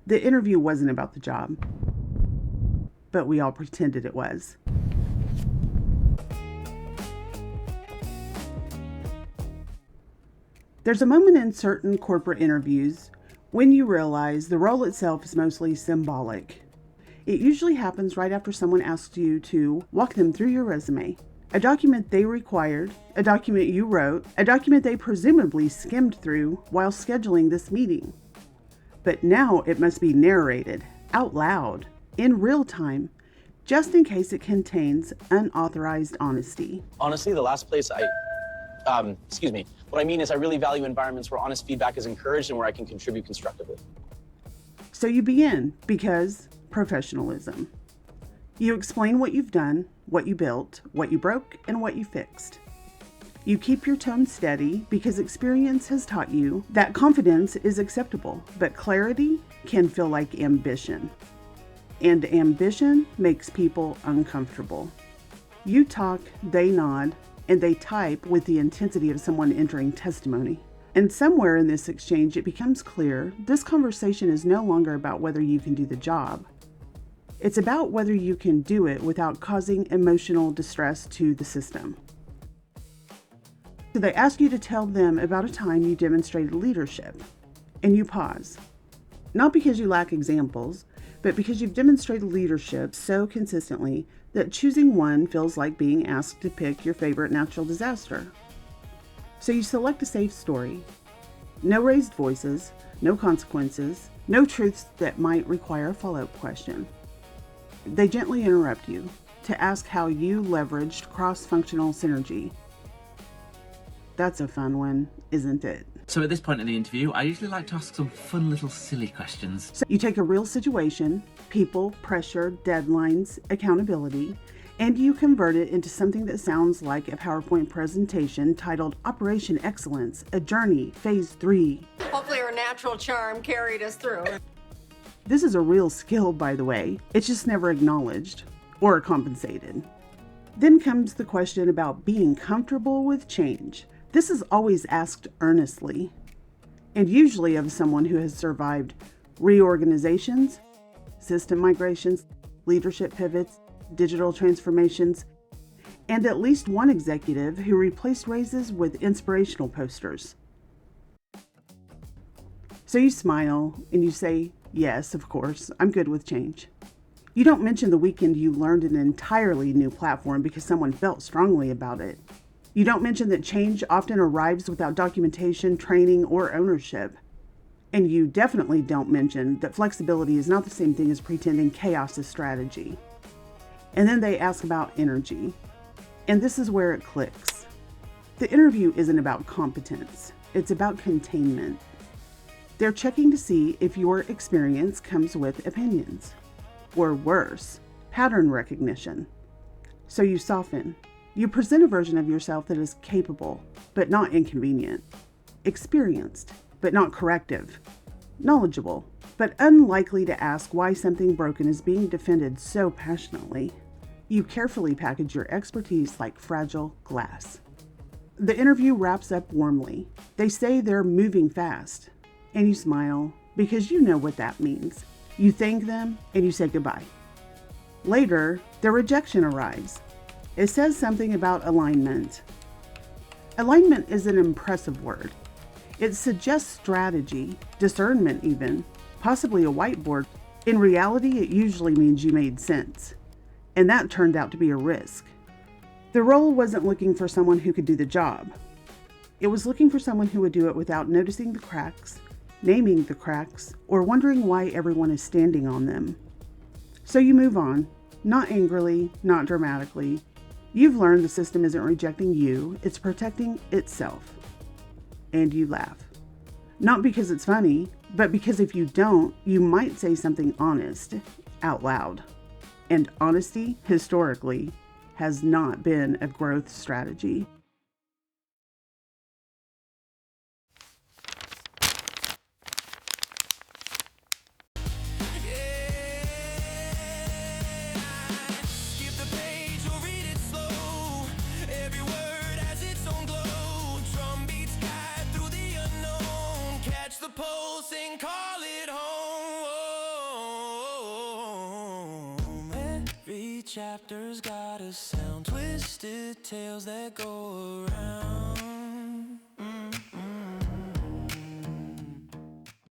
The interview wasn't about the job, but we all pretended it was. There's a moment in certain corporate interviews when you realize the role itself is mostly symbolic. It usually happens right after someone asks you to walk them through your resume, a document they required, a document you wrote, a document they presumably skimmed through while scheduling this meeting. But now it must be narrated out loud, in real time, just in case it contains unauthorized honesty. Honestly, the last place what I mean is I really value environments where honest feedback is encouraged and where I can contribute constructively. So you begin because professionalism. You explain what you've done, what you built, what you broke, and what you fixed. You keep your tone steady because experience has taught you that confidence is acceptable, but clarity can feel like ambition. And ambition makes people uncomfortable. You talk, they nod, and they type with the intensity of someone entering testimony. And somewhere in this exchange, it becomes clear this conversation is no longer about whether you can do the job. It's about whether you can do it without causing emotional distress to the system. So they ask you to tell them about a time you demonstrated leadership, and you pause. Not because you lack examples, but because you've demonstrated leadership so consistently that choosing one feels like being asked to pick your favorite natural disaster. So you select a safe story. No raised voices, no consequences, no truths that might require a follow-up question. They gently interrupt you to ask how you leveraged cross-functional synergy. That's a fun one, isn't it? So at this point in the interview, I usually like to ask some fun little silly questions. So you take a real situation, people, pressure, deadlines, accountability, and you convert it into something that sounds like a PowerPoint presentation titled Operation Excellence, a Journey, Phase 3. Hopefully her natural charm carried us through. This is a real skill, by the way. It's just never acknowledged or compensated. Then comes the question about being comfortable with change. This is always asked earnestly, and usually of someone who has survived reorganizations, system migrations, leadership pivots, digital transformations, and at least one executive who replaced raises with inspirational posters. So you smile and you say, yes, of course, I'm good with change. You don't mention the weekend you learned an entirely new platform because someone felt strongly about it. You don't mention that change often arrives without documentation, training, or ownership. And you definitely don't mention that flexibility is not the same thing as pretending chaos is strategy. And then they ask about energy. And this is where it clicks. The interview isn't about competence. It's about containment. They're checking to see if your experience comes with opinions. Or worse, pattern recognition. So you soften. You present a version of yourself that is capable, but not inconvenient. Experienced, but not corrective. Knowledgeable, but unlikely to ask why something broken is being defended so passionately. You carefully package your expertise like fragile glass. The interview wraps up warmly. They say they're moving fast, and you smile because you know what that means. You thank them and you say goodbye. Later, the rejection arrives. It says something about alignment. Alignment is an impressive word. It suggests strategy, discernment even, possibly a whiteboard. In reality, it usually means you made sense. And that turned out to be a risk. The role wasn't looking for someone who could do the job. It was looking for someone who would do it without noticing the cracks, naming the cracks, or wondering why everyone is standing on them. So you move on, not angrily, not dramatically. You've learned the system isn't rejecting you, it's protecting itself. And you laugh. Not because it's funny, but because if you don't, you might say something honest out loud. And honesty, historically, has not been a growth strategy. Pulse and call it home. chapter's got a sound, twisted tales that go around.